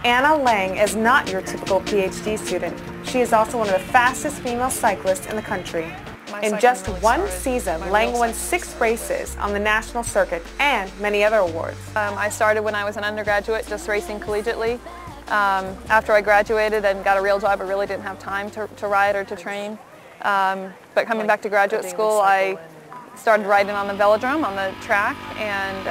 Anna Lang is not your typical PhD student. She is also one of the fastest female cyclists in the country. In just one season, Lang won 6 races on the national circuit and many other awards. I started when I was an undergraduate, just racing collegiately. After I graduated and got a real job, I really didn't have time to ride or to train. But coming back to graduate school, I started riding on the velodrome, on the track, and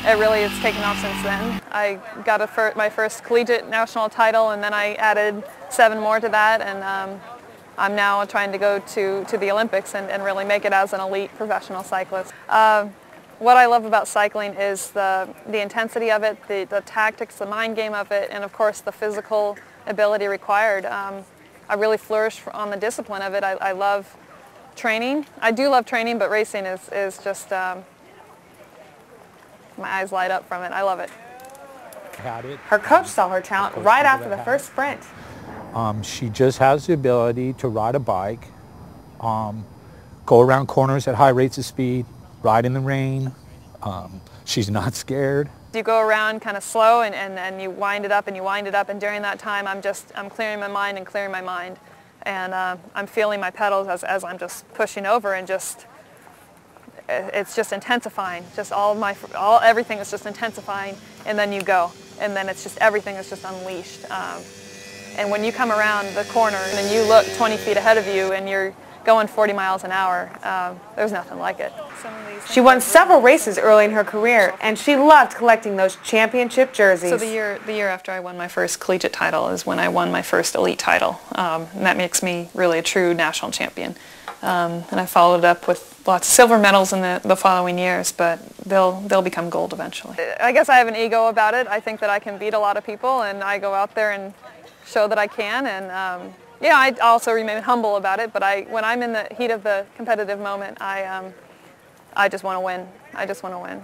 it really has taken off since then. I got my first collegiate national title, and then I added 7 more to that, and I'm now trying to go to the Olympics and really make it as an elite professional cyclist. What I love about cycling is the intensity of it, the tactics, the mind game of it, and of course the physical ability required. I really flourish on the discipline of it. I love training. I do love training, but racing is just, my eyes light up from it. I love it. Her coach saw her talent right after the first sprint. She just has the ability to ride a bike, go around corners at high rates of speed, ride in the rain. She's not scared. You go around kind of slow and you wind it up and you wind it up, and during that time I'm clearing my mind and clearing my mind. And I'm feeling my pedals as I'm just pushing over, and it's just intensifying. Just everything is just intensifying, and then you go. And then it's just, everything is just unleashed. And when you come around the corner and you look 20 feet ahead of you and you're going 40 miles an hour, there's nothing like it. She won several races early in her career, and she loved collecting those championship jerseys. So the year after I won my first collegiate title is when I won my first elite title. And that makes me really a true national champion. And I followed it up with lots of silver medals in the following years, but they'll become gold eventually. I guess I have an ego about it. I think that I can beat a lot of people, and I go out there and show that I can. And yeah, I also remain humble about it, but when I'm in the heat of the competitive moment, I just want to win. I just want to win.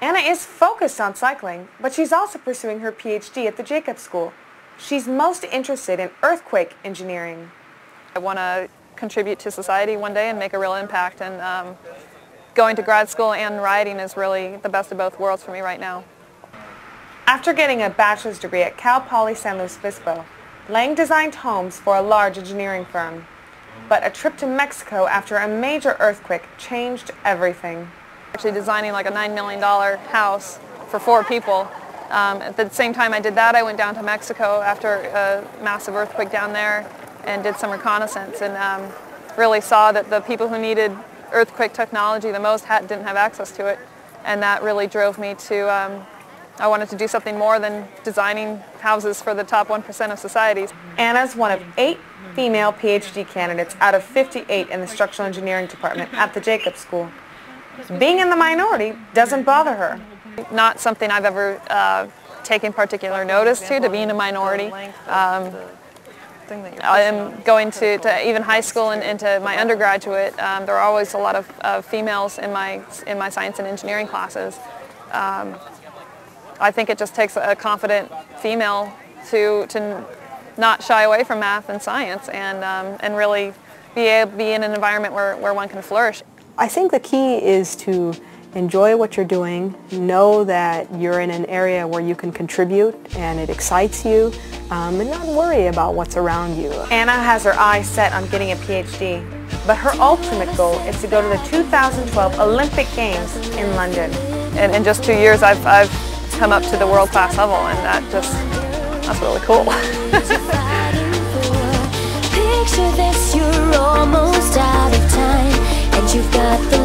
Anna is focused on cycling, but she's also pursuing her Ph.D. at the Jacobs School. She's most interested in earthquake engineering. I want to contribute to society one day and make a real impact, and going to grad school and riding is really the best of both worlds for me right now. After getting a bachelor's degree at Cal Poly San Luis Obispo, Lang designed homes for a large engineering firm. But a trip to Mexico after a major earthquake changed everything. Actually designing like a $9 million house for 4 people. At the same time I did that, I went down to Mexico after a massive earthquake down there and did some reconnaissance, and really saw that the people who needed earthquake technology the most didn't have access to it. And that really drove me to, I wanted to do something more than designing houses for the top 1% of societies. Anna's one of 8 female Ph.D. candidates out of 58 in the structural engineering department at the Jacobs School. Being in the minority doesn't bother her. Not something I've ever taken particular notice to be in a minority. I'm going to even high school and into my undergraduate. There are always a lot of females in my science and engineering classes. I think it just takes a confident female to not shy away from math and science, and really be in an environment where one can flourish. I think the key is to enjoy what you're doing, know that you're in an area where you can contribute and it excites you, and not worry about what's around you. Anna has her eyes set on getting a Ph.D., but her ultimate goal is to go to the 2012 Olympic Games in London. In just 2 years I've come up to the world-class level, and that's really cool. Picture this, you're almost out of time, and you've got the